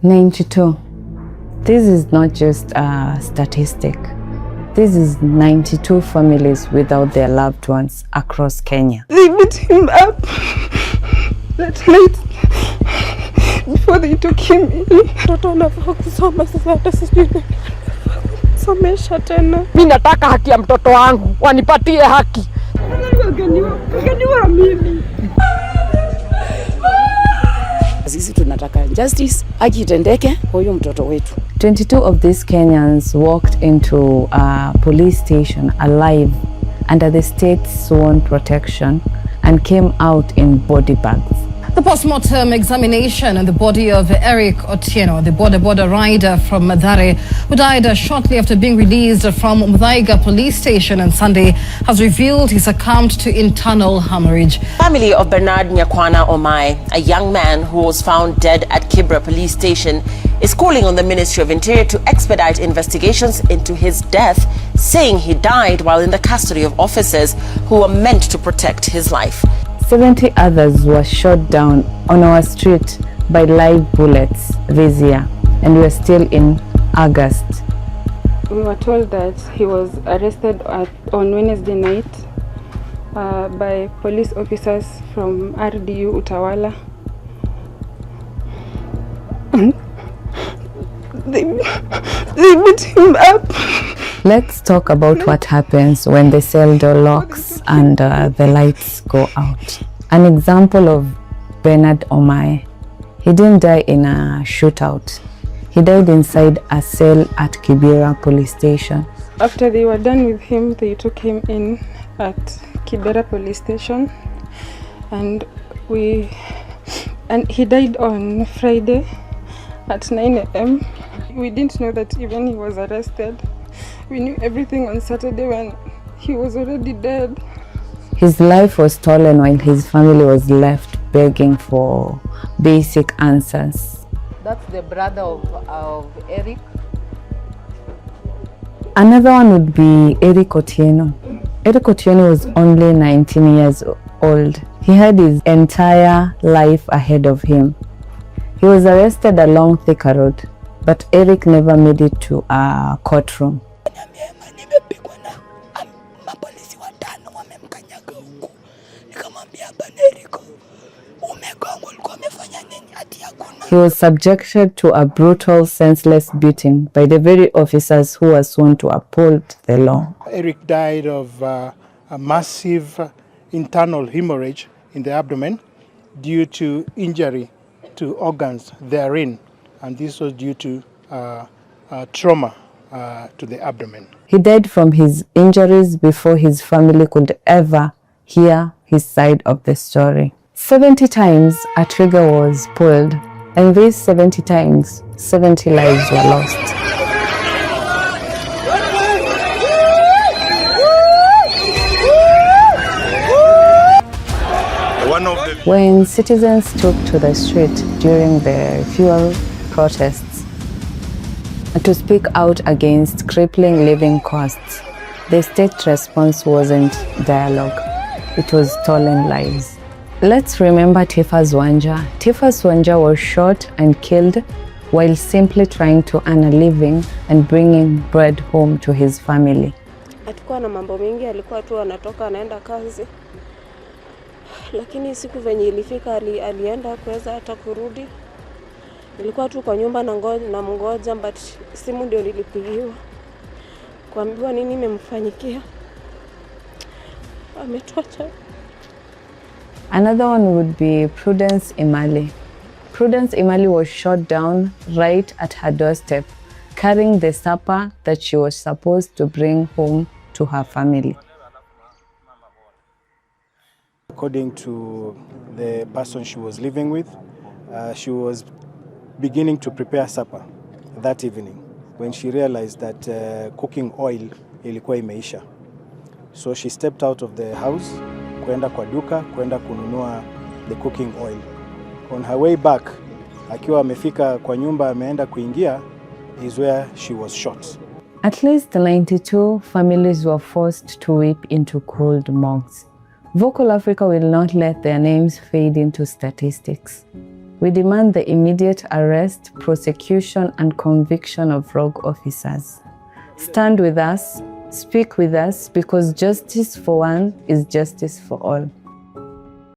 92. This is not just a statistic. This is 92 families without their loved ones across Kenya. They beat him up that night before they took him in. Mtoto anafaa kusoma sasa, hata sijui somesha tena. Mimi nataka haki ya mtoto wangu, wanipatie haki. Waganiwa mimi. Sisi tunataka justice, haki itendeke kwa huyo mtoto wetu. 22 of these Kenyans walked into a police station alive under the state's sworn protection and came out in body bags. The post-mortem examination on the body of Eric Otieno, the border rider from Mathare, who died shortly after being released from Muthaiga police station on Sunday, has revealed he succumbed to internal hemorrhage. Family of Bernard Nyakwana Omai, a young man who was found dead at Kibra police station, is calling on the Ministry of Interior to expedite investigations into his death, saying he died while in the custody of officers who were meant to protect his life. 70 others were shot down on our street by live bullets this year, and we are still in August. We were told that he was arrested on Wednesday night by police officers from RDU Utawala. They beat him up. Let's talk about what happens when the cell door locks and the lights go out. An example of Bernard Omai. He didn't die in a shootout. He died inside a cell at Kibera police station. After they were done with him, they took him in at Kibera police station, and he died on Friday at 9 a.m. We didn't know that even he was arrested. We knew everything on Saturday when he was already dead. His life was stolen while his family was left begging for basic answers. That's the brother of Eric. Another one would be Eric Otieno. Eric Otieno was only 19 years old. He had his entire life ahead of him. He was arrested along Thika Road, but Eric never made it to a courtroom. He was subjected to a brutal, senseless beating by the very officers who were sworn to uphold the law. Eric died of a massive internal hemorrhage in the abdomen due to injury to organs therein, and this was due to trauma to the abdomen. He died from his injuries before his family could ever hear his side of the story. 70 times a trigger was pulled, and these 70 times, 70 lives were lost. When citizens took to the street during the fuel protests to speak out against crippling living costs, the state response wasn't dialogue, it was stolen lives. Let's remember Tifa's Wanja. Tifa's Wanja was shot and killed while simply trying to earn a living and bringing bread home to his family. Atakuwa na mambo mengi, alikuwa tu anatoka anaenda kazi. Lakini siku venye ilifika alienda kuweza hata kurudi. Nilikuwa tu kwa nyumba na mngoja, but simu ndio nilipigiwa. Kuambiwa nini imemfanyikia. Ametuacha. Another one would be Prudence Imali. Prudence Imali was shot down right at her doorstep, carrying the supper that she was supposed to bring home to her family. According to the person she was living with, she was beginning to prepare supper that evening when she realized that cooking oil ilikuwa imeisha. So she stepped out of the house, kwenda kwa duka, kwenda kununua the cooking oil. On her way back, akiwa amefika kwa nyumba ameenda kuingia, is where she was shot. At least 92 families were forced to weep into cold mugs. Vocal Africa will not let their names fade into statistics. We demand the immediate arrest, prosecution, and conviction of rogue officers. Stand with us, speak with us, because justice for one is justice for all.